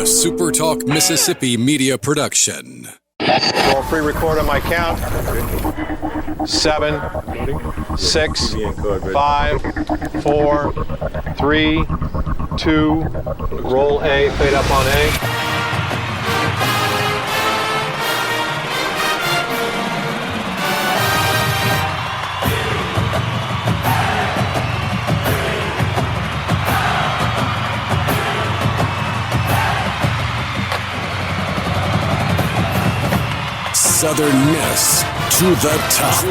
SuperTalk Mississippi media production. We'll pre-record on my count. 7, 6, 5, 4, 3, 2. Roll A, fade up on A. Southern Miss to the top.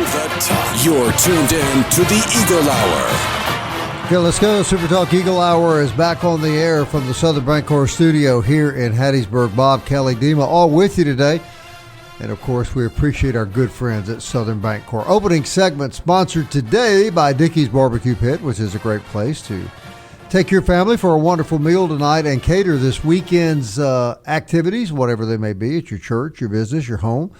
You're tuned in to the Eagle Hour. Okay, let's go. SuperTalk Eagle Hour is back on the air from the Southern Bancorp studio here in Hattiesburg. Bob, Kelly, Dima, all with you today. And, of course, we appreciate our good friends at Southern Bancorp. Opening segment sponsored today by Dickey's Barbecue Pit, which is a great place to take your family for a wonderful meal tonight and cater this weekend's activities, whatever they may be, at your church, your business, your home.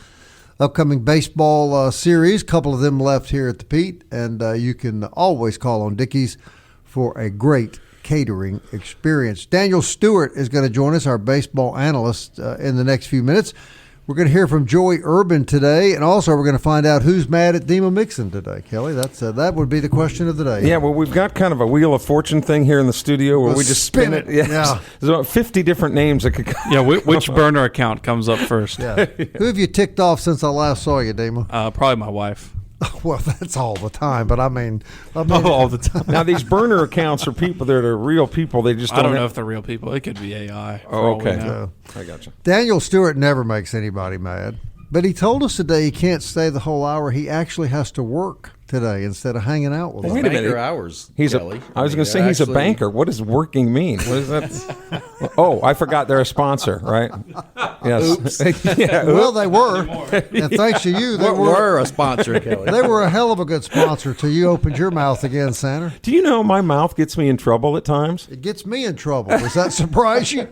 Upcoming baseball series, a couple of them left here at the Pete, and you can always call on Dickey's for a great catering experience. Daniel Stewart is going to join us, our baseball analyst, in the next few minutes. We're going to hear from Joey Urban today, and also we're going to find out who's mad at Dima Mixon today, Kelly. That would be the question of the day. Yeah, well, we've got kind of a Wheel of Fortune thing here in the studio where we just spin it. Yeah. There's about 50 different names that could come. Yeah, which burner account comes up first? Yeah. Who have you ticked off since I last saw you, Dima? Probably my wife. Well, that's all the time, but I mean all the time. Now, these burner accounts are people that are real people. They just I don't know if they're real people. It could be AI. Oh, okay. I got you. Daniel Stewart never makes anybody mad, but he told us today he can't stay the whole hour. He actually has to work today instead of hanging out with us. Wait a minute. Hours, Kelly. I was going to say he's a banker. What does working mean? What is that? Oh, I forgot they're a sponsor, right? Yes. Yeah. Well, they were, and thanks to you, they were a sponsor, Kelly. They were a hell of a good sponsor till you opened your mouth again, Santa. Do you know my mouth gets me in trouble at times? It gets me in trouble. Does that surprise you?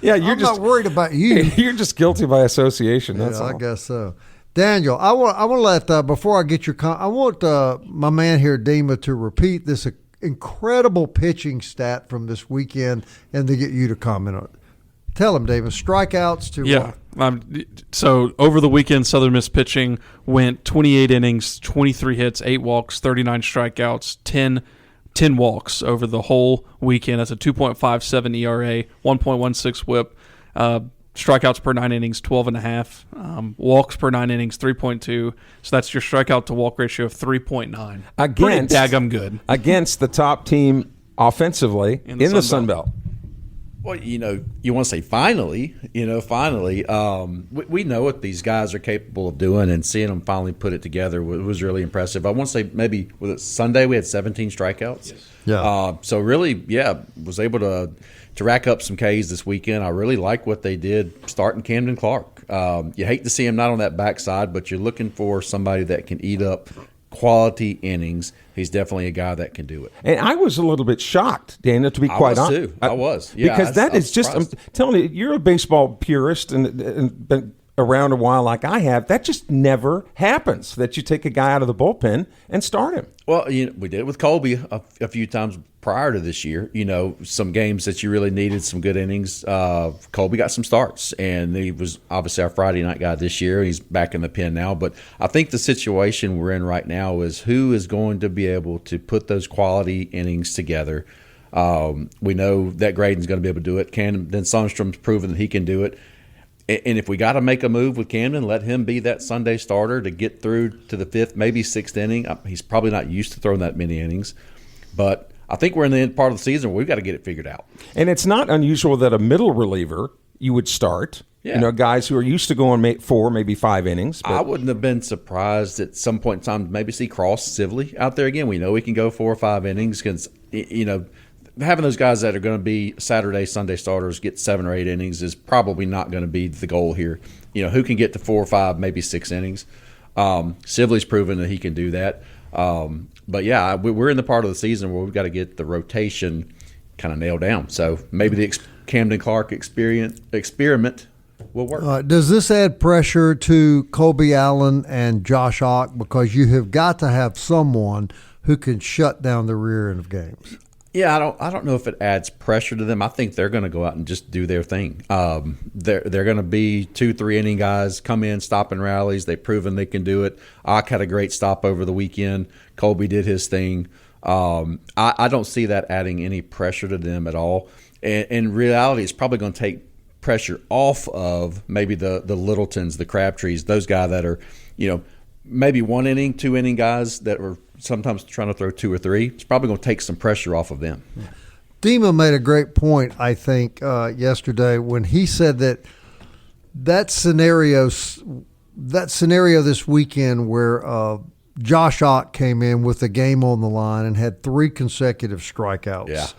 Yeah, I'm not worried about you. You're just guilty by association. That's all. I guess so. Daniel, I want to let before I get your I want my man here, Dima, to repeat this incredible pitching stat from this weekend, and to get you to comment on it. Tell him, David. Strikeouts to so over the weekend, Southern Miss pitching went 28 innings, 23 hits, 8 walks, 39 strikeouts, 10 walks over the whole weekend. That's a 2.57 ERA, 1.16 WHIP. Strikeouts per 9 innings, 12.5. Walks per 9 innings, 3.2. So that's your strikeout to walk ratio of 3.9. Pretty daggum good. Against the top team offensively in the Sun Belt. Well, you want to say finally. We know what these guys are capable of doing, and seeing them finally put it together was really impressive. I want to say maybe, was it Sunday we had 17 strikeouts? Yes. Yeah. So really, was able to rack up some Ks this weekend. I really like what they did starting Camden Clark. You hate to see him not on that backside, but you're looking for somebody that can eat up quality innings. He's definitely a guy that can do it. And I was a little bit shocked, Daniel, to be quite honest. I was, yeah. Because that is just, I'm telling you, you're a baseball purist and been around a while like I have. That just never happens, that you take a guy out of the bullpen and start him. Well, we did it with Colby a few times prior to this year. Some games that you really needed some good innings. Colby got some starts, and he was obviously our Friday night guy this year. He's back in the pen now. But I think the situation we're in right now is who is going to be able to put those quality innings together. We know that Graydon's going to be able to do it. Then Sundstrom's proven that he can do it. And if we got to make a move with Camden, let him be that Sunday starter to get through to the 5th, maybe 6th inning. He's probably not used to throwing that many innings. But I think we're in the end part of the season where we've got to get it figured out. And it's not unusual that a middle reliever you would start. Yeah. Guys who are used to going 4, maybe 5 innings. But I wouldn't have been surprised at some point in time maybe see Cross Sibley out there again. We know he can go 4 or 5 innings because, having those guys that are going to be Saturday, Sunday starters get 7 or 8 innings is probably not going to be the goal here. Who can get to 4 or 5, maybe 6 innings. Sibley's proven that he can do that. But, yeah, we're in the part of the season where we've got to get the rotation kind of nailed down. So maybe the Camden Clark experiment will work. Does this add pressure to Colby Allen and Josh Ock because you have got to have someone who can shut down the rear end of games? Yeah, I don't know if it adds pressure to them. I think they're going to go out and just do their thing. They're going to be 2-3 inning guys, come in, stopping rallies. They've proven they can do it. Ock had a great stop over the weekend. Colby did his thing. I don't see that adding any pressure to them at all. And in reality, it's probably going to take pressure off of maybe the Littletons, the Crabtrees, those guys that are, maybe 1 inning, 2 inning guys that were sometimes trying to throw 2 or 3. It's probably going to take some pressure off of them. Dima made a great point, I think, yesterday when he said that scenario this weekend where Josh Ott came in with the game on the line and had 3 consecutive strikeouts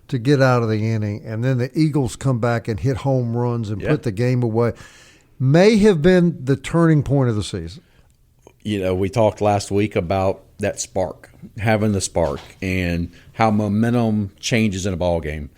to get out of the inning, and then the Eagles come back and hit home runs and put the game away, may have been the turning point of the season. We talked last week about that spark, having the spark, and how momentum changes in a ball game.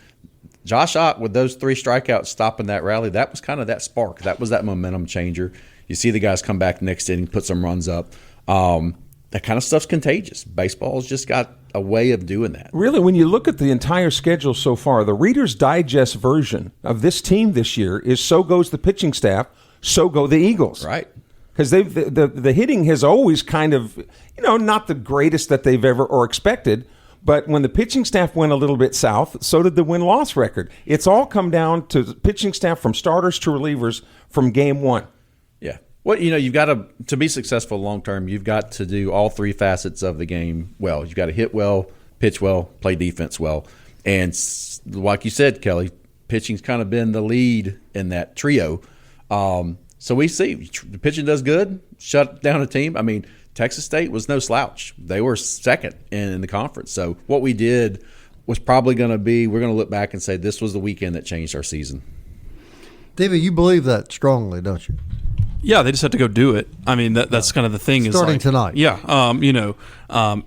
Josh Ott, with those 3 strikeouts stopping that rally, that was kind of that spark. That was that momentum changer. You see the guys come back next inning, put some runs up. That kind of stuff's contagious. Baseball's just got a way of doing that. Really, when you look at the entire schedule so far, the Reader's Digest version of this team this year is so goes the pitching staff, so go the Eagles. Right. Because the hitting has always kind of, not the greatest that they've ever or expected, but when the pitching staff went a little bit south, so did the win-loss record. It's all come down to pitching staff from starters to relievers from game 1. Yeah. Well, you've got to be successful long-term, you've got to do all 3 facets of the game well. You've got to hit well, pitch well, play defense well. And like you said, Kelly, pitching's kind of been the lead in that trio. So we see the pitching does good, shut down a team. I mean, Texas State was no slouch. They were second in the conference. So what we did was probably going to be, we're going to look back and say this was the weekend that changed our season. David, you believe that strongly, don't you? Yeah, they just have to go do it. I mean, that's kind of the thing. Starting tonight. Yeah,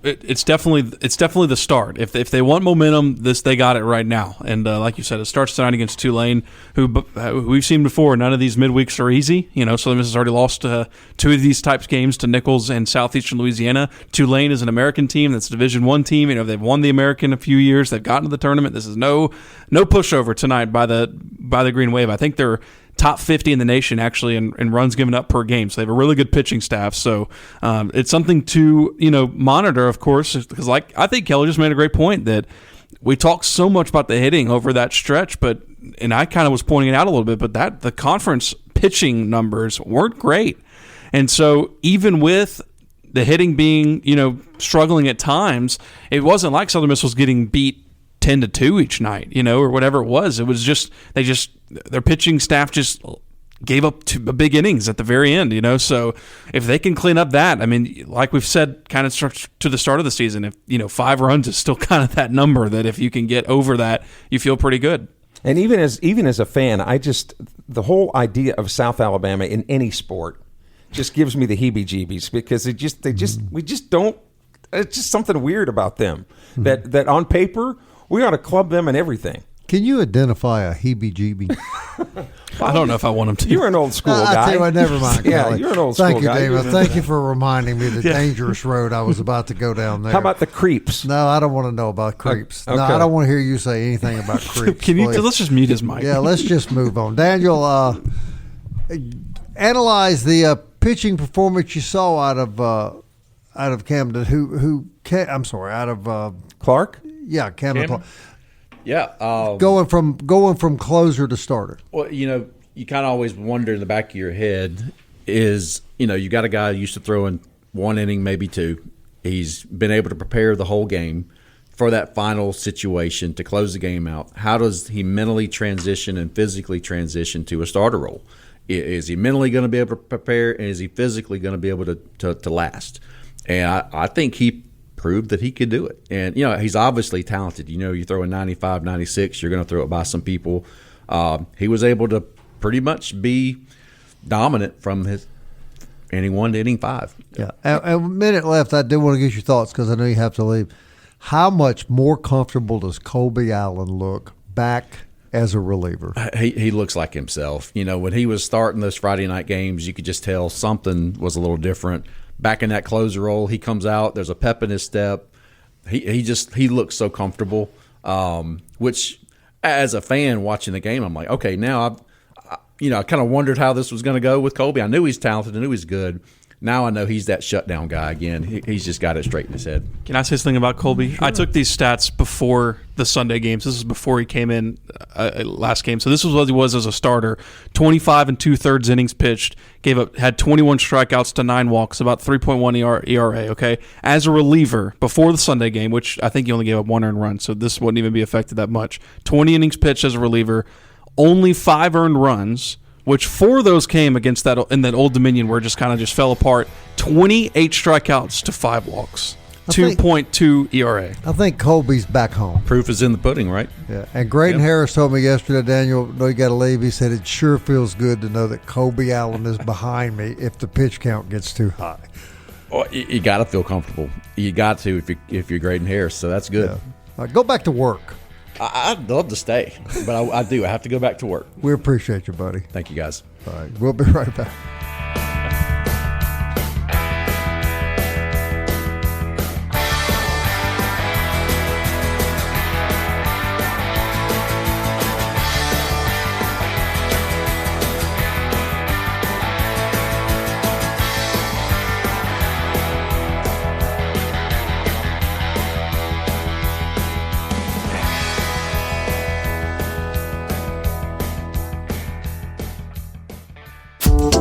it's definitely the start. If they want momentum, they got it right now. And like you said, it starts tonight against Tulane, who we've seen before. None of these midweeks are easy. Southern Miss has already lost 2 of these types of games to Nichols and Southeastern Louisiana. Tulane is an American team that's a Division I team. They've won the American a few years. They've gotten to the tournament. This is no pushover tonight by the Green Wave. I think they're top 50 in the nation, actually, in runs given up per game. So they have a really good pitching staff. So it's something to monitor, of course, because I think Kelly just made a great point that we talked so much about the hitting over that stretch, and I kind of was pointing it out a little bit, but the conference pitching numbers weren't great. And so even with the hitting being, struggling at times, it wasn't like Southern Miss was getting beat 10-2 each night, or whatever it was. It was just their pitching staff just gave up 2 big innings at the very end, So if they can clean up that, I mean, like we've said, kind of to the start of the season, if 5 runs is still kind of that number that if you can get over that, you feel pretty good. And even as a fan, the whole idea of South Alabama in any sport just gives me the heebie-jeebies because we just don't. It's just something weird about them that on paper we ought to club them and everything. Can you identify a heebie-jeebie? I don't know if I want him to. You're an old school guy. I tell you what, never mind, Kelly. Yeah, you're an old school guy. Thank you, Dave. Thank you for reminding me the dangerous road I was about to go down there. How about the creeps? No, I don't want to know about creeps. Okay. No, I don't want to hear you say anything about creeps. Let's just mute his mic. Yeah, let's just move on. Daniel, analyze the pitching performance you saw out of Camden. Out of Clark. Yeah, Camden Clark. Yeah, going from closer to starter. Well, you kind of always wonder in the back of your head is, you got a guy used to throwing 1 inning, maybe 2. He's been able to prepare the whole game for that final situation to close the game out. How does he mentally transition and physically transition to a starter role? Is he mentally going to be able to prepare, and is he physically going to be able to last? And I think he proved that he could do it. And, he's obviously talented. You throw a 95, 96, you're going to throw it by some people. He was able to pretty much be dominant from his inning 1 to inning 5. Yeah. And a minute left, I do want to get your thoughts because I know you have to leave. How much more comfortable does Colby Allen look back as a reliever? He looks like himself. When he was starting those Friday night games, you could just tell something was a little different. Back in that closer role, he comes out. There's a pep in his step. He looks so comfortable. which as a fan watching the game, I'm like, okay, now I kind of wondered how this was going to go with Colby. I knew he's talented. I knew he's good. Now I know he's that shutdown guy again. He's just got it straight in his head. Can I say something about Colby? Sure. I took these stats before the Sunday games. This is before he came in last game. So this was what he was as a starter. 25 2/3 innings pitched. Had 21 strikeouts to 9 walks, about 3.1 ERA. Okay, as a reliever before the Sunday game, which I think he only gave up 1 earned run, so this wouldn't even be affected that much. 20 innings pitched as a reliever, only 5 earned runs, which 4 of those came against that in that Old Dominion where it just kind of just fell apart. 28 strikeouts to 5 walks, 2.2 ERA. I think Colby's back home. Proof is in the pudding, right? Yeah. And Graydon Harris told me yesterday, Daniel, no, you got to leave. He said it sure feels good to know that Colby Allen is behind me if the pitch count gets too high. Well, you got to feel comfortable. You got to if you're Graydon Harris, so that's good. Yeah. Go back to work. I'd love to stay, but I do. I have to go back to work. We appreciate you, buddy. Thank you, guys. All right. We'll be right back.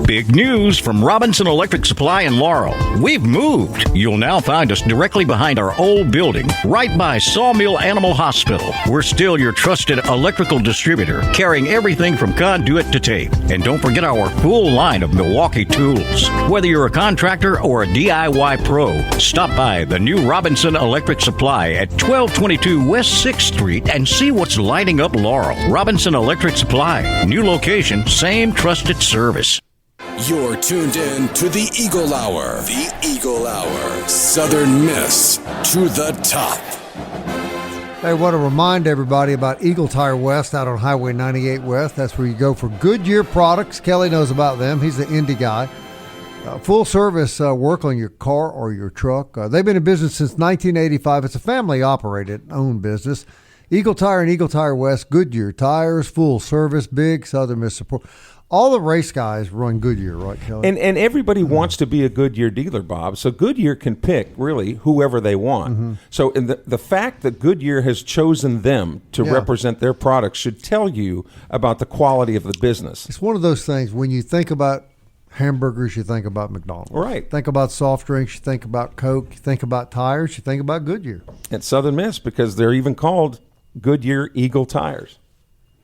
Big news from Robinson Electric Supply in Laurel. We've moved. You'll now find us directly behind our old building, right by Sawmill Animal Hospital. We're still your trusted electrical distributor, carrying everything from conduit to tape. And don't forget our full line of Milwaukee tools. Whether you're a contractor or a DIY pro, stop by the new Robinson Electric Supply at 1222 West 6th Street and see what's lighting up Laurel. Robinson Electric Supply. New location, same trusted service. You're tuned in to the Eagle Hour. The Eagle Hour. Southern Miss to the top. I want to remind everybody about Eagle Tire West out on Highway 98 West. That's where you go for Goodyear products. Kelly knows about them. He's the Indy guy. Full service work on your car or your truck. They've been in business since 1985. It's a family-operated, owned business. Eagle Tire and Eagle Tire West, Goodyear tires, full service, big Southern Miss support. All the race guys run Goodyear, right, Kelly? And everybody wants to be a Goodyear dealer, Bob. So Goodyear can pick, really, whoever they want. Mm-hmm. So the fact that Goodyear has chosen them to represent their products should tell you about the quality of the business. It's one of those things, when you think about hamburgers, you think about McDonald's. Right. Think about soft drinks, you think about Coke. You think about tires, you think about Goodyear. At Southern Miss, because they're even called Goodyear Eagle tires.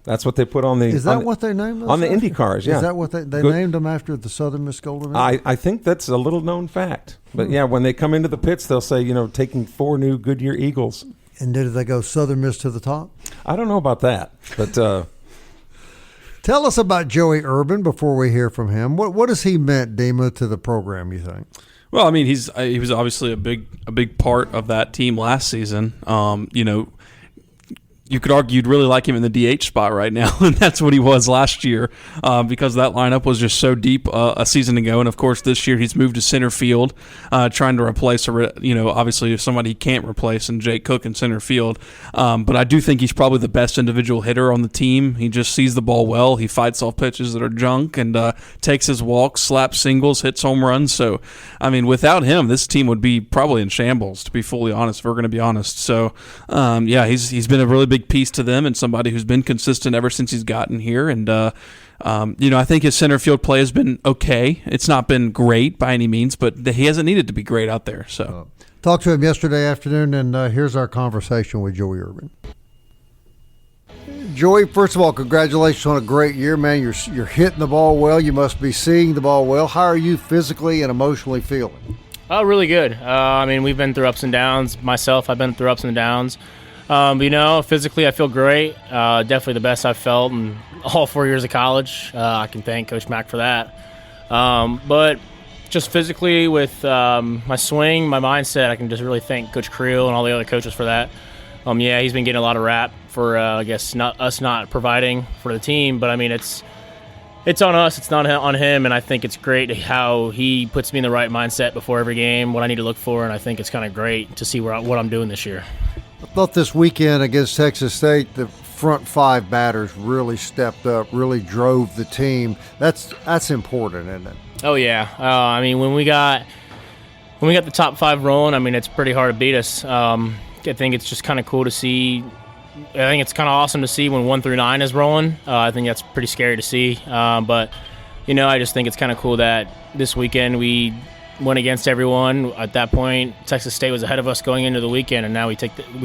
That's what they put on the. Is that what they named them? On the Indy cars, yeah. Is that what they named them after the Southern Miss Golden Eagle? I think that's a little known fact. But yeah, when they come into the pits, they'll say, taking 4 new Goodyear Eagles. And did they go Southern Miss to the top? I don't know about that, but. Tell us about Joey Urban before we hear from him. What has he meant, Dima, to the program, you think? Well, I mean, he was obviously a big part of that team last season. You could argue you'd really like him in the DH spot right now, and that's what he was last year because that lineup was just so deep a season ago. And, of course, this year he's moved to center field, trying to replace, obviously somebody he can't replace in Jake Cook in center field. But I do think he's probably the best individual hitter on the team. He just sees the ball well. He fights off pitches that are junk and takes his walks, slaps singles, hits home runs. So, I mean, without him, this team would be probably in shambles, to be fully honest, if we're going to be honest. So, he's been a really big piece to them and somebody who's been consistent ever since he's gotten here. And, I think his center field play has been okay. It's not been great by any means, but he hasn't needed to be great out there. So, talked to him yesterday afternoon, and here's our conversation with Joey Urban. Joey, first of all, congratulations on a great year, man. You're hitting the ball well. You must be seeing the ball well. How are you physically and emotionally feeling? Oh, really good. We've been through ups and downs. Myself, I've been through ups and downs. Physically I feel great. Definitely the best I've felt in all 4 years of college. I can thank Coach Mack for that. But just physically with my swing, my mindset, I can just really thank Coach Creel and all the other coaches for that. He's been getting a lot of rap for, not providing for the team. But, it's on us. It's not on him, and I think it's great how he puts me in the right mindset before every game, what I need to look for, and I think it's kind of great to see what I'm doing this year. I thought this weekend against Texas State, the front five batters really stepped up, really drove the team. That's important, isn't it? Oh yeah. I mean, when we got the top five rolling, I mean, it's pretty hard to beat us. I think it's just kind of cool to see. I think it's kind of awesome to see when 1 through 9 is rolling. I think that's pretty scary to see. But I just think it's kind of cool that this weekend we went against everyone. At that point, Texas State was ahead of us going into the weekend, and now we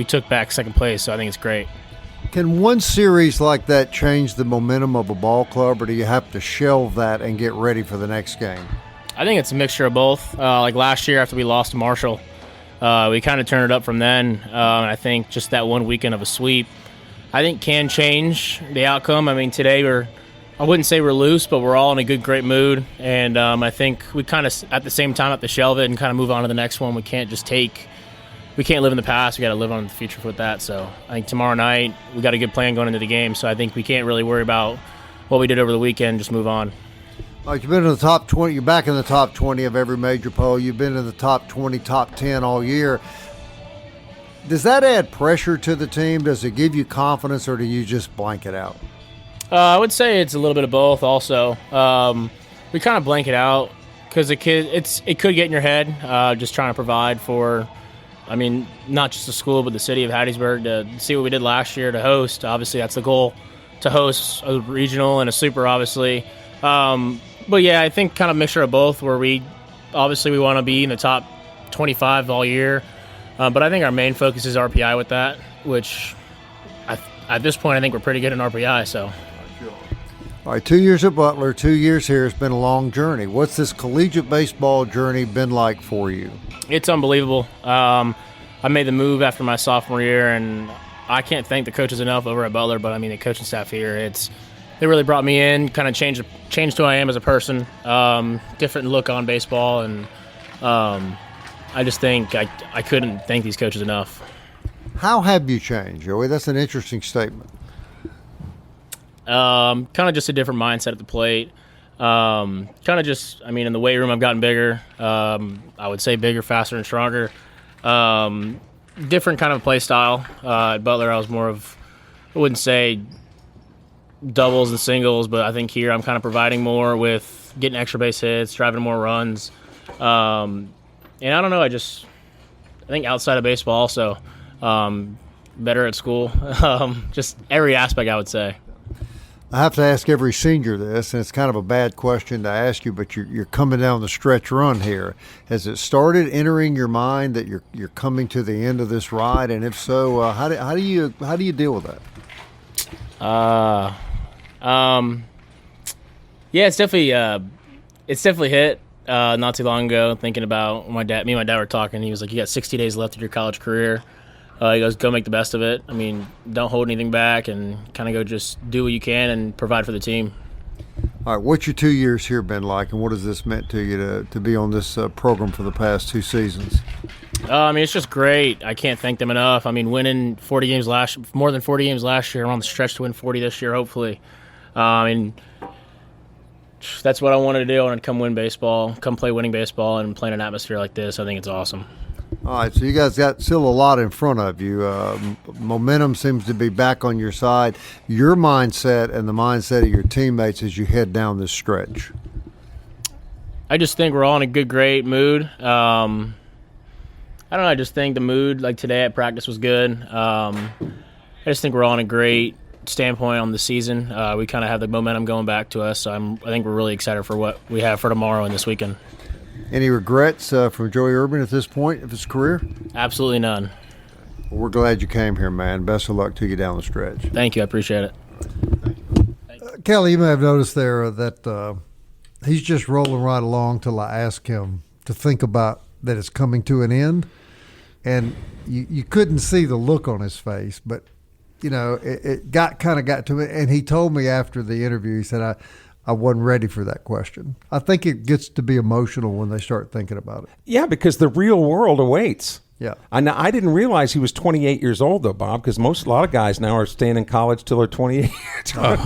took back second place. So I think it's great. Can one series like that change the momentum of a ball club, or do you have to shelve that and get ready for the next game? I think it's a mixture of both. Like last year after we lost to Marshall, we kind of turned it up from then. I think just that one weekend of a sweep, I think can change the outcome. I mean, today I wouldn't say we're loose, but we're all in a great mood. And I think we kind of, at the same time, have to shelve it and kind of move on to the next one. We can't live in the past. We got to live on the future with that. So I think tomorrow night we got a good plan going into the game. So I think we can't really worry about what we did over the weekend. Just move on. You've been in the top 20. You're back in the top 20 of every major poll. You've been in the top 20, top 10 all year. Does that add pressure to the team? Does it give you confidence, or do you just blank it out? I would say it's a little bit of both. Also, we kind of blank it out because it could get in your head. Just trying to provide for, I mean, not just the school but the city of Hattiesburg to see what we did last year to host. Obviously, that's the goal, to host a regional and a super, obviously. But yeah, I think kind of mixture of both. Where we want to be in the top 25 all year, but I think our main focus is RPI with that, which at this point I think we're pretty good in RPI. So. All right, 2 years at Butler, 2 years here. It's been a long journey. What's this collegiate baseball journey been like for you? It's unbelievable. I made the move after my sophomore year, and I can't thank the coaches enough over at Butler, but I mean the coaching staff here, they really brought me in, kind of changed who I am as a person, different look on baseball, and I just think I couldn't thank these coaches enough. How have you changed, Joey? That's an interesting statement. Kind of just a different mindset at the plate. Kind of just, I mean, in the weight room I've gotten bigger. I would say bigger, faster, and stronger. Different kind of play style. At Butler I was more of, I wouldn't say doubles and singles, but I think here I'm kind of providing more with getting extra base hits, driving more runs. And I don't know, I think outside of baseball also, better at school. Just every aspect, I would say. I have to ask every senior this, and it's kind of a bad question to ask you, but you're coming down the stretch run here. Has it started entering your mind that you're coming to the end of this ride? And if so, how do you deal with that? Yeah, it's definitely hit not too long ago. Thinking about me and my dad were talking. He was like, "You got 60 days left of your college career." He goes, "Go make the best of it. I mean, don't hold anything back, and kind of go just do what you can and provide for the team." All right, what's your 2 years here been like, and what has this meant to you to be on this program for the past 2 seasons? I mean, it's just great. I can't thank them enough. I mean, winning more than 40 games last year. I'm on the stretch to win 40 this year, hopefully. I mean, that's what I wanted to do. I wanted to come win baseball, come play winning baseball, and play in an atmosphere like this. I think it's awesome. All right, so you guys got still a lot in front of you. Momentum seems to be back on your side. Your mindset and the mindset of your teammates as you head down this stretch. I just think we're all in a great mood. I don't know. I just think the mood, like today at practice, was good. I just think we're all in a great standpoint on the season. We kind of have the momentum going back to us. So I think we're really excited for what we have for tomorrow and this weekend. Any regrets from Joey Urban at this point of his career? Absolutely none. Well, we're glad you came here, man. Best of luck to you down the stretch. Thank you. I appreciate it. Kelly, you may have noticed there that he's just rolling right along till I ask him to think about that it's coming to an end. And you couldn't see the look on his face, but, you know, it got to it. And he told me after the interview, he said, I wasn't ready for that question. I think it gets to be emotional when they start thinking about it. Yeah, because the real world awaits. Yeah. I didn't realize he was 28 years old, though, Bob, because a lot of guys now are staying in college till they're 28.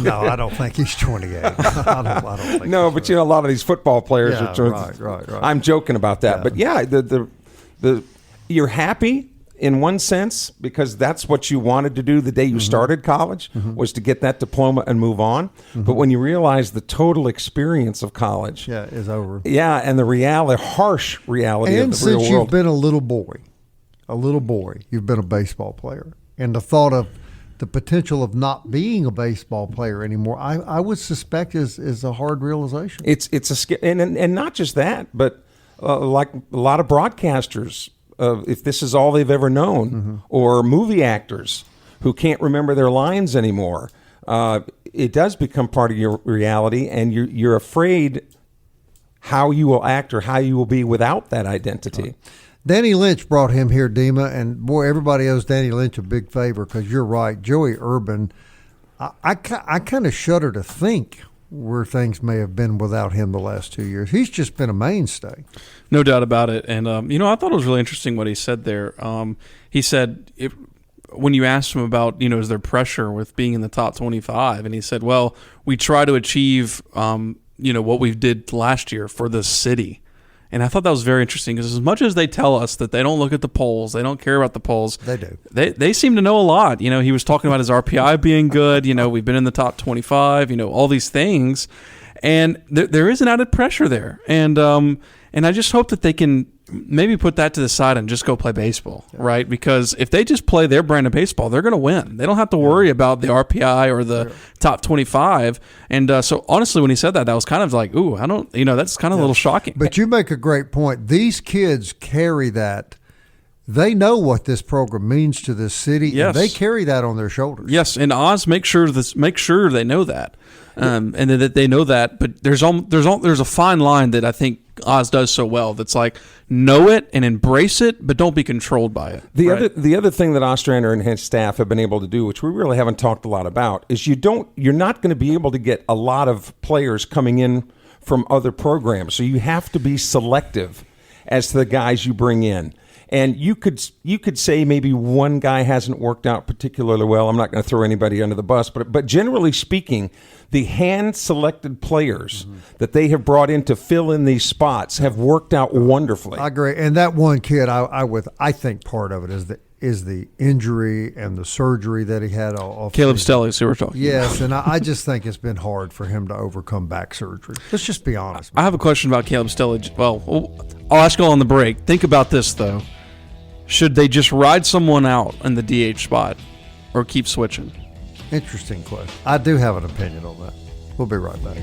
No, I don't think he's 28. I don't think no, but you know, a lot of these football players are. Right. I'm joking about that. Yeah. But yeah, the you're happy in one sense, because that's what you wanted to do the day you started college, was to get that diploma and move on. But when you realize the total experience of college is over. Yeah, and the harsh reality and of the real since world. you've been a little boy, you've been a baseball player. And the thought of the potential of not being a baseball player anymore, I would suspect is a hard realization. It's and not just that, but like a lot of broadcasters, if this is all they've ever known, or movie actors who can't remember their lines anymore, it does become part of your reality, and you're afraid how you will act or how you will be without that identity. Danny Lynch brought him here, Dima, and boy, everybody owes Danny Lynch a big favor because you're right. Joey Urban, I kind of shudder to think where things may have been without him the last 2 years. He's just been a mainstay. No doubt about it. And, I thought it was really interesting what he said there. He said, when you asked him about, is there pressure with being in the top 25? And he said, well, we try to achieve, what we did last year for the city. And I thought that was very interesting because as much as they tell us that they don't look at the polls, they don't care about the polls. They do. They seem to know a lot. He was talking about his RPI being good. We've been in the top 25, all these things. And there is an added pressure there. And I just hope that they can maybe put that to the side and just go play baseball, right? Because if they just play their brand of baseball, they're going to win. They don't have to worry about the RPI or the top 25. And so honestly, when he said that was kind of like, ooh, I don't, that's kind of a little shocking. But you make a great point. These kids carry that. They know what this program means to this city. Yes. And they carry that on their shoulders. Yes, and Oz make sure they know that. And that they know that, but there's a fine line that I think Oz does so well. That's like know it and embrace it, but don't be controlled by it. The other thing that Ostrander and his staff have been able to do, which we really haven't talked a lot about, is you're not going to be able to get a lot of players coming in from other programs. So you have to be selective as to the guys you bring in. And you could say maybe one guy hasn't worked out particularly well. I'm not going to throw anybody under the bus, but generally speaking, the hand-selected players that they have brought in to fill in these spots have worked out wonderfully. I agree. And that one kid, I think part of it is the injury and the surgery that he had. Caleb Stelly, SuperTalk. Yes, and I just think it's been hard for him to overcome back surgery. Let's just be honest. I have a question about Caleb Stelly. Well, I'll ask you all on the break. Think about this, though. Should they just ride someone out in the DH spot or keep switching? Interesting question. I do have an opinion on that. We'll be right back.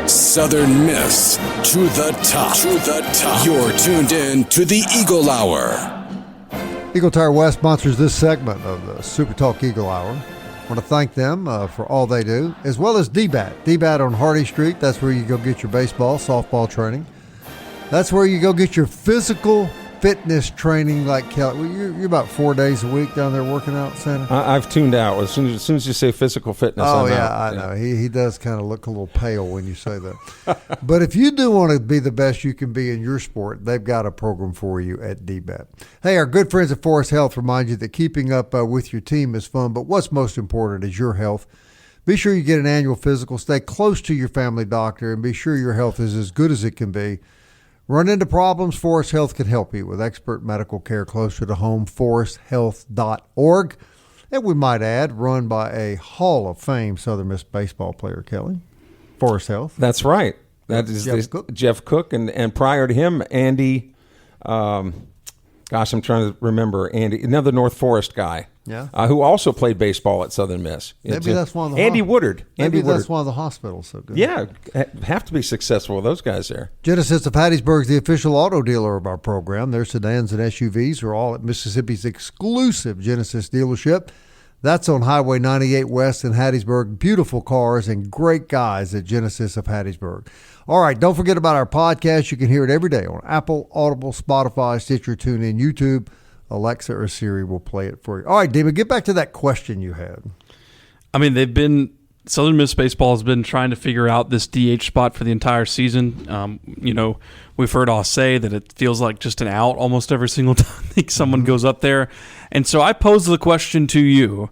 Southern Miss to the top. You're tuned in to the Eagle Hour. Eagle Tire West sponsors this segment of the Super Talk Eagle Hour. I want to thank them for all they do, as well as DBAT. DBAT on Hardy Street, that's where you go get your baseball, softball training. That's where you go get your physical fitness training like Kelly. Well, you're about 4 days a week down there working out, Santa? I've tuned out. As soon as you say physical fitness, Oh, I'm yeah, out. I know. He does kind of look a little pale when you say that. But if you do want to be the best you can be in your sport, they've got a program for you at DBAT. Hey, our good friends at Forest Health remind you that keeping up with your team is fun, but what's most important is your health. Be sure you get an annual physical, stay close to your family doctor, and be sure your health is as good as it can be. Run into problems, Forest Health can help you with expert medical care closer to home, foresthealth.org. And we might add, run by a Hall of Fame Southern Miss baseball player, Kelly. Forest Health. That's right. That is Jeff Cook. And prior to him, Andy, I'm trying to remember, Andy, another North Forest guy. who also played baseball at Southern Miss. Maybe that's one of the Andy Woodard. Maybe that's one of the hospitals. So good. Yeah, have to be successful with those guys there. Genesis of Hattiesburg is the official auto dealer of our program. Their sedans and SUVs are all at Mississippi's exclusive Genesis dealership. That's on Highway 98 West in Hattiesburg. Beautiful cars and great guys at Genesis of Hattiesburg. All right, don't forget about our podcast. You can hear it every day on Apple, Audible, Spotify, Stitcher, TuneIn, YouTube. Alexa or Siri will play it for you. All right, David, get back to that question you had. I mean, Southern Miss baseball has been trying to figure out this DH spot for the entire season. We've heard all say that it feels like just an out almost every single time someone goes up there. And so I pose the question to you.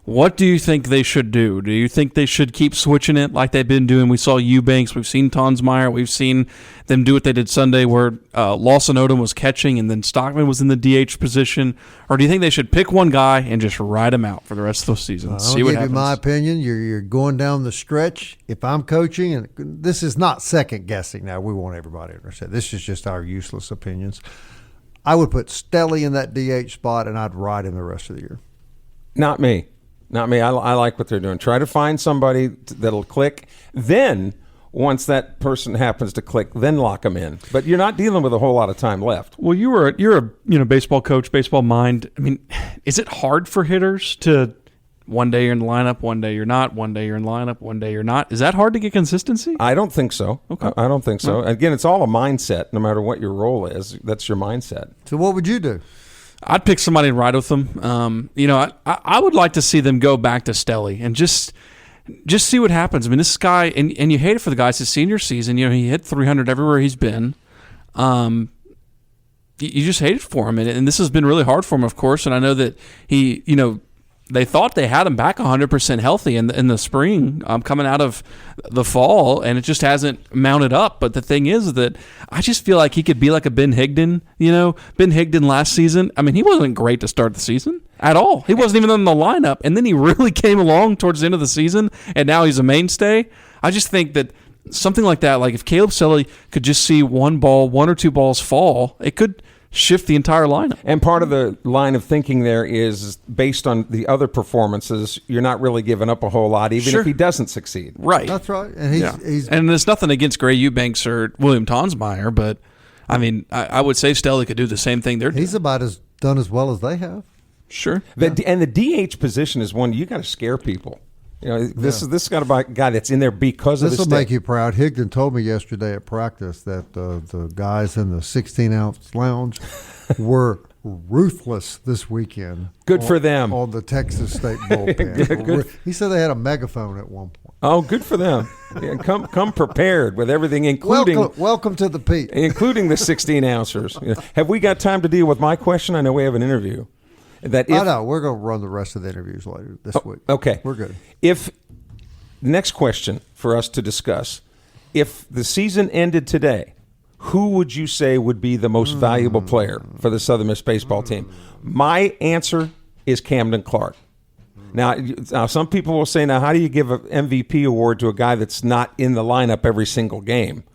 What do you think they should do? Do you think they should keep switching it like they've been doing? We saw Eubanks. We've seen Tonsmeyer. We've seen them do what they did Sunday where Lawson Odom was catching and then Stockman was in the DH position. Or do you think they should pick one guy and just ride him out for the rest of the season? See what happens. My opinion. You're going down the stretch. If I'm coaching, and this is not second guessing now. We want everybody to understand. This is just our useless opinions. I would put Stelly in that DH spot and I'd ride him the rest of the year. Not me. I like what they're doing. Try to find somebody that'll click. Then, once that person happens to click, then lock them in. But you're not dealing with a whole lot of time left. Well, you're a baseball coach, baseball mind. I mean, is it hard for hitters to one day you're in the lineup, one day you're not, one day you're in the lineup, one day you're not? Is that hard to get consistency? I don't think so. Okay. I don't think so. Again, it's all a mindset. No matter what your role is, that's your mindset. So what would you do? I'd pick somebody and ride with them. I would like to see them go back to Stelly and just see what happens. I mean, this guy, and you hate it for the guy. It's his senior season. He hit 300 everywhere he's been. You just hate it for him, and this has been really hard for him, of course. And I know that they thought they had him back 100% healthy in the spring, coming out of the fall, and it just hasn't mounted up. But the thing is that I just feel like he could be like a Ben Higdon. Ben Higdon last season, I mean, he wasn't great to start the season at all. He wasn't even in the lineup, and then he really came along towards the end of the season, and now he's a mainstay. I just think that something like that, like if Caleb Stelly could just see one or two balls fall, it could shift the entire lineup. And part of the line of thinking there is based on the other performances, you're not really giving up a whole lot, even if he doesn't succeed. Right. That's right. And and there's nothing against Gray Eubanks or William Tonsmeyer, but I mean, I would say Stelly could do the same thing they're doing. He's about as done as well as they have. Sure. And the DH position is one you got to scare people. This is got a guy that's in there because of this. This will make you proud. Higdon told me yesterday at practice that the guys in the 16-ounce lounge were ruthless this weekend. Good for them. On the Texas State bullpen. Good. He said they had a megaphone at one point. Oh, good for them. Yeah, come prepared with everything, including welcome to the Pete, including the 16-ouncers. Have we got time to deal with my question? I know we have an interview. No, we're going to run the rest of the interviews later this week. Okay. We're good. The next question for us to discuss, if the season ended today, who would you say would be the most valuable player for the Southern Miss baseball team? My answer is Camden Clark. Now, some people will say, now, how do you give an MVP award to a guy that's not in the lineup every single game?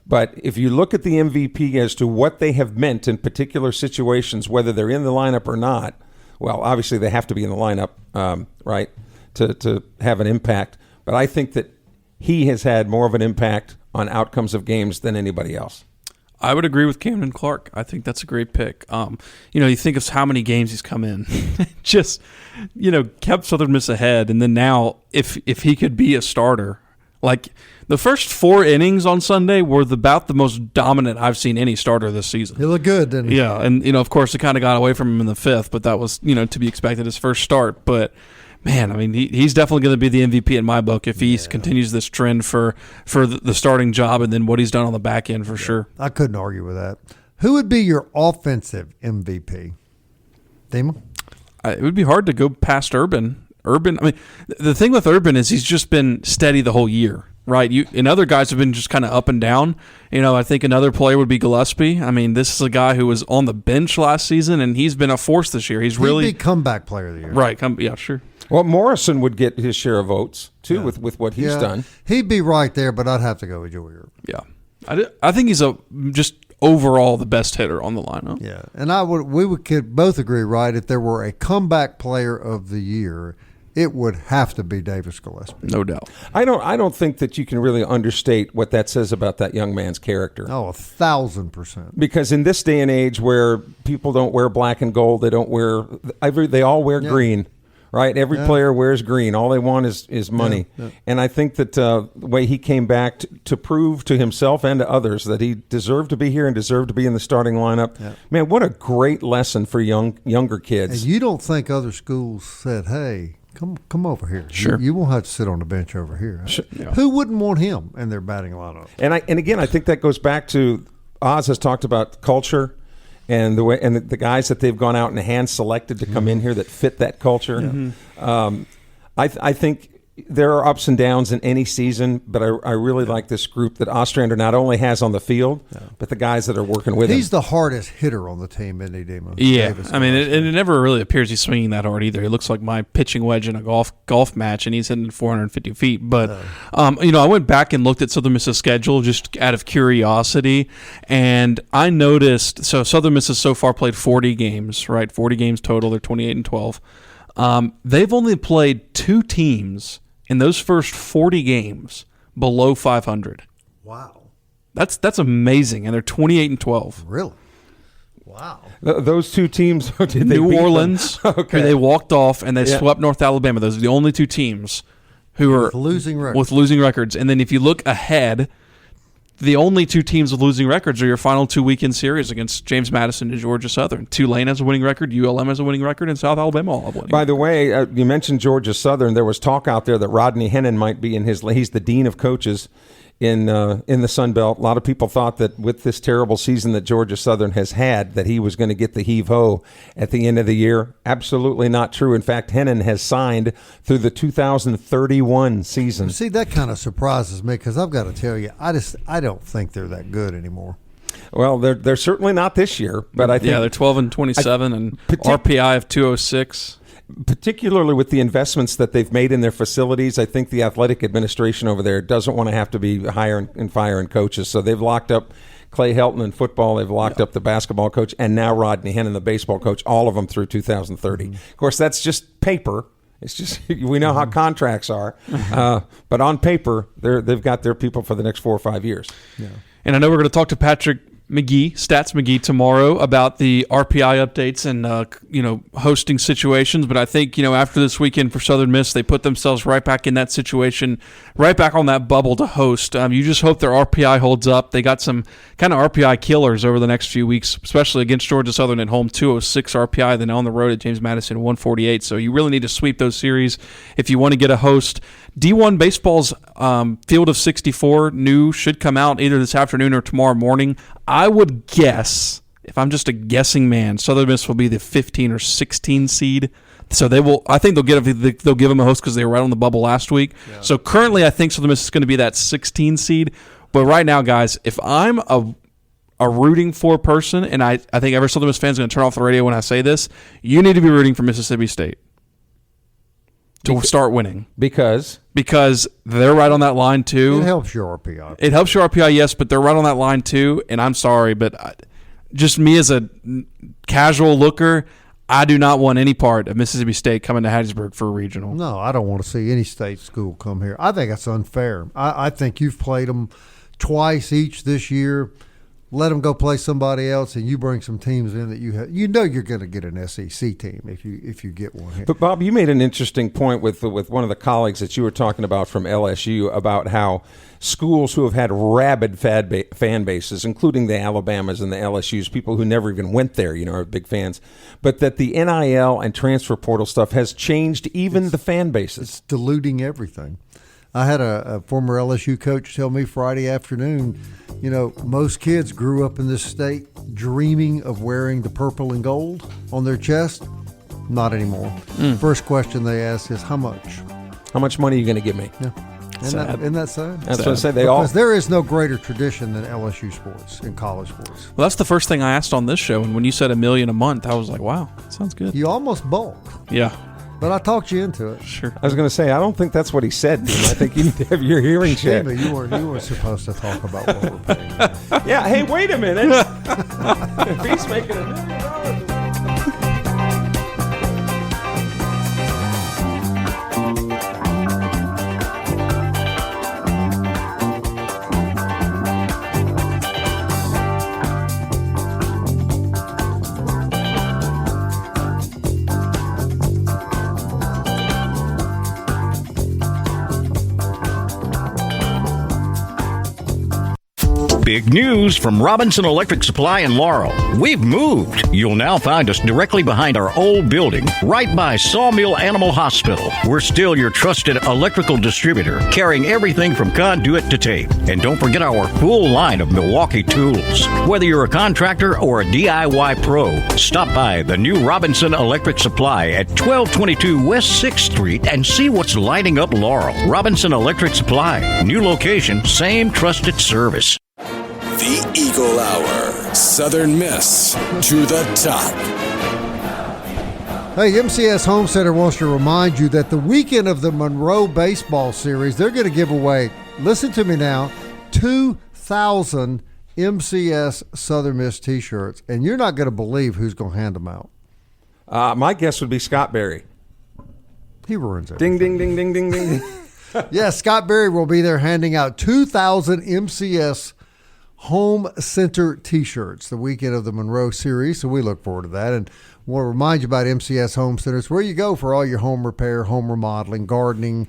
But if you look at the MVP as to what they have meant in particular situations, whether they're in the lineup or not, well, obviously they have to be in the lineup, right, to have an impact. But I think that he has had more of an impact on outcomes of games than anybody else. I would agree with Camden Clark. I think that's a great pick. You think of how many games he's come in, just kept Southern Miss ahead, and then now if he could be a starter, like the first 4 innings on Sunday were about the most dominant I've seen any starter this season. He looked good, didn't he? Yeah, and of course it kind of got away from him in the 5th, but that was to be expected, his first start. But man, I mean, he's definitely going to be the MVP in my book if he continues this trend for the starting job and then what he's done on the back end for sure. I couldn't argue with that. Who would be your offensive MVP? Dima? It would be hard to go past Urban. I mean, the thing with Urban is he's just been steady the whole year, right? And other guys have been just kind of up and down. I think another player would be Gillespie. I mean, this is a guy who was on the bench last season, and he's been a force this year. He'd be comeback player of the year. Right. Yeah, sure. Well, Morrison would get his share of votes, too, with what he's done. He'd be right there, but I'd have to go with Joey Urban. Yeah. I think he's just overall the best hitter on the lineup. Yeah, and could both agree, right? If there were a comeback player of the year, it would have to be Davis Gillespie. No doubt. I don't think that you can really understate what that says about that young man's character. Oh, 1,000%. Because in this day and age where people don't wear black and gold, they all wear green. Right, every player wears green. All they want is money, and I think that the way he came back to prove to himself and to others that he deserved to be here and deserved to be in the starting lineup. Man, what a great lesson for younger kids. And you don't think other schools said, "Hey, come over here. Sure, you won't have to sit on the bench over here." Sure. Yeah. Who wouldn't want him in their batting lineup? And again, I think that goes back to Oz has talked about culture. And the way and the guys that they've gone out and hand selected to come in here that fit that culture, I think there are ups and downs in any season, but I really like this group that Ostrander not only has on the field, but the guys that are working with him. He's the hardest hitter on the team, isn't he, Demo? Yeah, Davis. I mean, it never really appears he's swinging that hard either. He looks like my pitching wedge in a golf match, and he's hitting 450 feet. But, I went back and looked at Southern Miss's schedule just out of curiosity, and I noticed, so Southern Miss has so far played 40 games, right? 40 games total. They're 28-12. They've only played 2 teams in those first 40 games below 500. Wow. That's amazing, and they're 28-12. Really? Wow. Those 2 teams, did they New beat Orleans, them? Okay. who they walked off, and they swept North Alabama. Those are the only 2 teams who are with losing records. And then if you look ahead, the only 2 teams with losing records are your final 2 weekend series against James Madison and Georgia Southern. Tulane has a winning record, ULM has a winning record, and South Alabama all have winning. By the way, you mentioned Georgia Southern. There was talk out there that Rodney Hennon might be he's the dean of coaches in the Sun Belt. A lot of people thought that with this terrible season that Georgia Southern has had, that he was going to get the heave-ho at the end of the year. Absolutely not true. In fact, Hennon has signed through the 2031 season. See, that kind of surprises me because I've got to tell you, I don't think they're that good anymore. Well, they're certainly not this year, but I think they're 12-27 and RPI of 206. Particularly with the investments that they've made in their facilities, I think the athletic administration over there doesn't want to have to be hiring and firing coaches. So they've locked up Clay Helton in football. They've locked up the basketball coach, and now Rodney Hennon, the baseball coach, all of them through 2030. Of course, that's just paper. It's just we know how contracts are. But on paper, they've got their people for the next 4 or 5 years. Yeah. And I know we're going to talk to Patrick Stats McGee tomorrow about the RPI updates and hosting situations. But I think after this weekend for Southern Miss, they put themselves right back in that situation, right back on that bubble to host. You just hope their RPI holds up. They got some kind of RPI killers over the next few weeks, especially against Georgia Southern at home, 206 RPI. Then on the road at James Madison, 148. So you really need to sweep those series if you want to get a host. D1 Baseball's Field of 64 new should come out either this afternoon or tomorrow morning. I would guess, if I'm just a guessing man, Southern Miss will be the 15 or 16 seed. So they will. I think they'll give them a host because they were right on the bubble last week. Yeah. So currently, I think Southern Miss is going to be that 16 seed. But right now, guys, if I'm a rooting for person, and I think every Southern Miss fan is going to turn off the radio when I say this, you need to be rooting for Mississippi State to start winning. Because they're right on that line too. It helps your RPI. It helps your RPI, yes, but they're right on that line too. And I'm sorry, but just me as a casual looker, I do not want any part of Mississippi State coming to Hattiesburg for a regional. No, I don't want to see any state school come here. I think that's unfair. I think you've played them twice each this year. Let them go play somebody else, and you bring some teams in that you're going to get an SEC team if you get one here. But Bob, you made an interesting point with one of the colleagues that you were talking about from LSU about how schools who have had rabid fan bases, including the Alabamas and the LSUs, people who never even went there, are big fans, but that the NIL and transfer portal stuff has changed even the fan bases. It's diluting everything. I had a former LSU coach tell me Friday afternoon, most kids grew up in this state dreaming of wearing the purple and gold on their chest. Not anymore. First question they ask is, how much? How much money are you going to give me? Yeah. Isn't that sad? That's what I said. Because there is no greater tradition than LSU sports in college sports. Well, that's the first thing I asked on this show, and when you said $1 million a month, I was like, wow, that sounds good. You almost bulk. Yeah. But I talked you into it. Sure. I was going to say, I don't think that's what he said, Dean. I think you need to have your hearing checked. Steve, you were supposed to talk about what we're paying. Yeah, hey, wait a minute. If he's making $1 million. Big news from Robinson Electric Supply in Laurel. We've moved. You'll now find us directly behind our old building, right by Sawmill Animal Hospital. We're still your trusted electrical distributor, carrying everything from conduit to tape. And don't forget our full line of Milwaukee tools. Whether you're a contractor or a DIY pro, stop by the new Robinson Electric Supply at 1222 West 6th Street and see what's lighting up Laurel. Robinson Electric Supply. New location, same trusted service. The Eagle Hour. Southern Miss to the top. Hey, MCS Home Center wants to remind you that the weekend of the Monroe Baseball Series, they're going to give away, listen to me now, 2,000 MCS Southern Miss T-shirts, and you're not going to believe who's going to hand them out. My guess would be Scott Berry. He ruins everything. Ding, ding, ding, ding, ding, ding. Yes, Scott Berry will be there handing out 2,000 MCS Home Center T-shirts the weekend of the Monroe Series, so we look forward to that. And want to remind you about MCS Home Centers, where you go for all your home repair, home remodeling, gardening.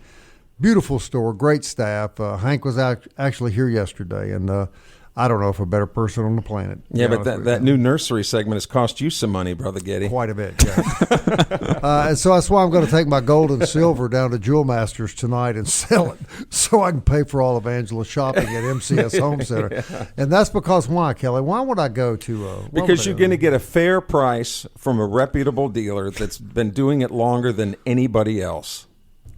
Beautiful store, great staff. Hank was actually here yesterday, and I don't know if a better person on the planet. Yeah, but that new nursery segment has cost you some money, Brother Getty. Quite a bit, yeah. And so that's why I'm going to take my gold and silver down to Jewel Masters tonight and sell it so I can pay for all of Angela's shopping at MCS Home Center. Yeah. And that's because why, Kelly? Why would I go to because you're going to get a fair price from a reputable dealer that's been doing it longer than anybody else.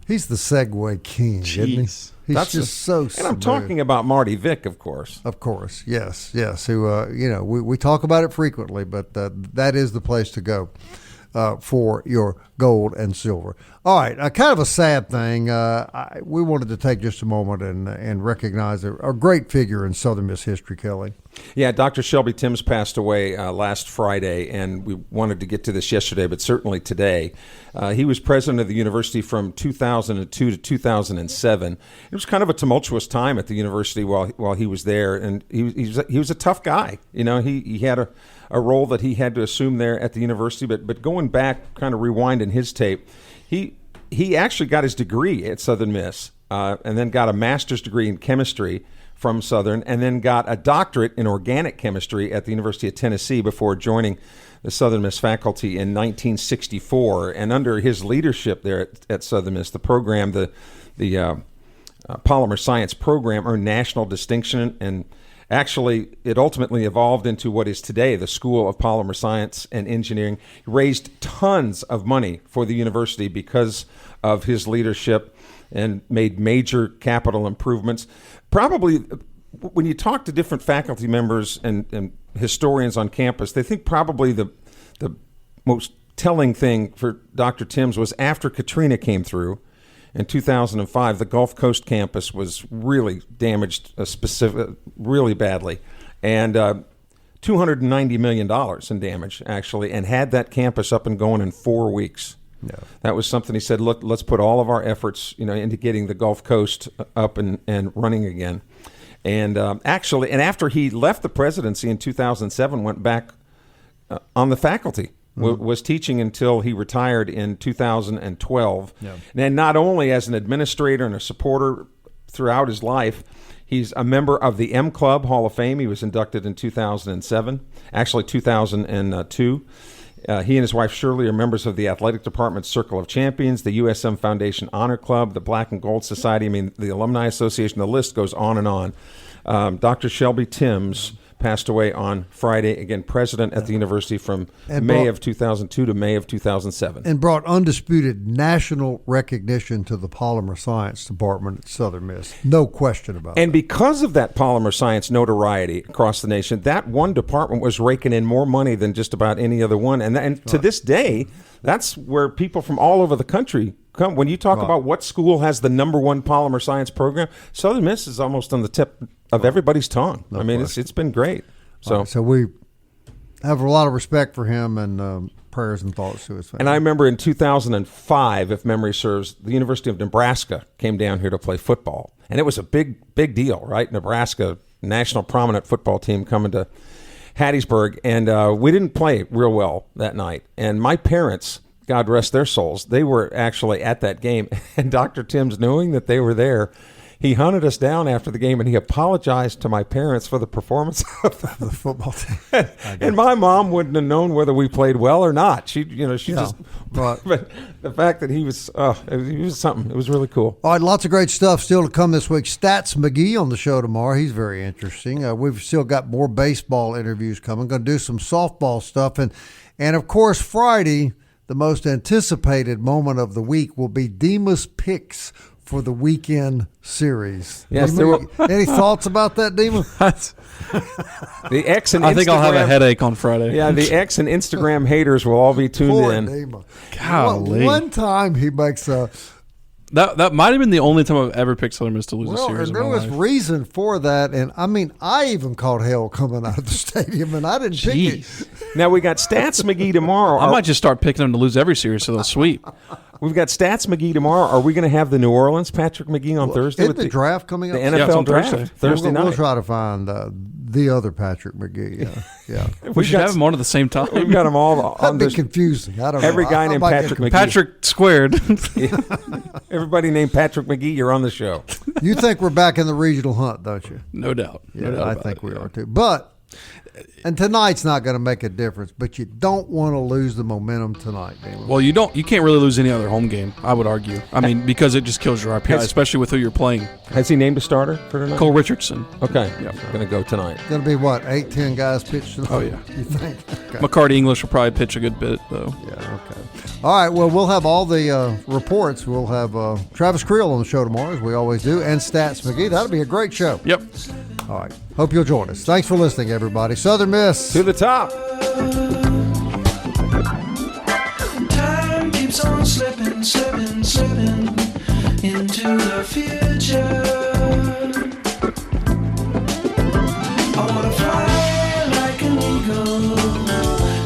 He's the Segway king, isn't he? He's just so smooth. And I'm talking about Marty Vick, of course. Of course, yes. Who, we talk about it frequently, but that is the place to go for your gold and silver. All right, kind of a sad thing. We wanted to take just a moment and recognize a great figure in Southern Miss history, Kelly. Yeah, Dr. Shelby Timms passed away last Friday, and we wanted to get to this yesterday, but certainly today. He was president of the university from 2002 to 2007. It was kind of a tumultuous time at the university while he was there, and he was a tough guy. You know, he had a role that he had to assume there at the university, but going back, kind of rewinding his tape, he actually got his degree at Southern Miss, and then got a master's degree in chemistry from Southern, and then got a doctorate in organic chemistry at the University of Tennessee before joining the Southern Miss faculty in 1964. And under his leadership there at Southern Miss, the program, the polymer science program, earned national distinction, and actually it ultimately evolved into what is today the School of Polymer Science and Engineering. He raised tons of money for the university because of his leadership and made major capital improvements. Probably when you talk to different faculty members and historians on campus, they think probably the most telling thing for Dr. Timms was after Katrina came through in 2005, the Gulf Coast campus was really damaged really badly, and $290 million in damage, actually, and had that campus up and going in 4 weeks. Yeah. That was something he said, look, let's put all of our efforts, into getting the Gulf Coast up and running again. And actually, and after he left the presidency in 2007, went back on the faculty, was teaching until he retired in 2012. Yeah. And not only as an administrator and a supporter throughout his life, he's a member of the M Club Hall of Fame. He was inducted in 2007, actually 2002. He and his wife Shirley are members of the Athletic Department's Circle of Champions, the USM Foundation Honor Club, the Black and Gold Society, the Alumni Association, the list goes on and on. Dr. Shelby Timms passed away on Friday, again, president at the university from May of 2002 to May of 2007. And brought undisputed national recognition to the Polymer Science Department at Southern Miss. No question about it. And because of that polymer science notoriety across the nation, that one department was raking in more money than just about any other one. And to this day, that's where people from all over the country come. When you talk about what school has the #1 polymer science program, Southern Miss is almost on the tip of everybody's tongue. I mean, it's been great. So we have a lot of respect for him, and prayers and thoughts to his family. And I remember in 2005, if memory serves, the University of Nebraska came down here to play football. And it was a big deal, right? Nebraska, national prominent football team coming to Hattiesburg. And we didn't play real well that night. And my parents, God rest their souls, they were actually at that game. And Dr. Timms, knowing that they were there, he hunted us down after the game, and he apologized to my parents for the performance of the football team. And my mom wouldn't have known whether we played well or not. She just. But the fact that he was something. It was really cool. All right, lots of great stuff still to come this week. Stats McGee on the show tomorrow. He's very interesting. We've still got more baseball interviews coming. Going to do some softball stuff, and of course Friday, the most anticipated moment of the week will be Dima's picks for the weekend series. Yes, any thoughts about that, Dima? The X and I think Instagram, I'll have a headache on Friday. Yeah, the X and Instagram haters will all be tuned in. Dima. Golly. One time he makes a. That might have been the only time I've ever picked Southern Miss to lose a series. And there was reason for that, and I mean, I even caught hell coming out of the stadium, and I didn't pick it. Now we got Stats McGee tomorrow. I might just start picking them to lose every series, so they'll sweep. We've got Stats McGee tomorrow. Are we going to have the New Orleans Patrick McGee on Thursday? Isn't the draft coming up? The NFL draft Thursday night. We'll try to find the other Patrick McGee. Yeah, we should have them on at the same time. We've got them all. That'd be confusing. I don't know. Every guy named Patrick McGee. Patrick squared. Everybody named Patrick McGee, you're on the show. You think we're back in the regional hunt, don't you? No doubt. Yeah, I think we are too. But. And tonight's not going to make a difference, but you don't want to lose the momentum tonight, Damon. Well, you can't really lose any other home game, I would argue. I mean, because it just kills your RPI, especially with who you're playing. Has he named a starter for tonight? Cole Richardson. Okay. Yeah. Going to go tonight. Going to be what, 8-10 guys pitch tonight? Oh, yeah. You think? Okay. McCarty English will probably pitch a good bit, though. Yeah, okay. All right, well, we'll have all the reports. We'll have Travis Creel on the show tomorrow, as we always do, and Stats McGee. That'll be a great show. Yep. All right. Hope you'll join us. Thanks for listening, everybody. Southern Miss. To the top. Time keeps on slipping into the future. I want to fly like an eagle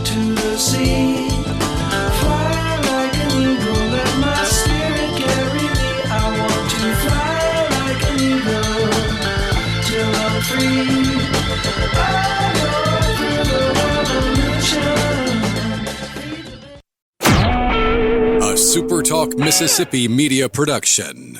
to the sea. Fly like an eagle, let my spirit carry me. I want to fly like an eagle till I'm free. I go through the revolution. A SuperTalk Mississippi media production.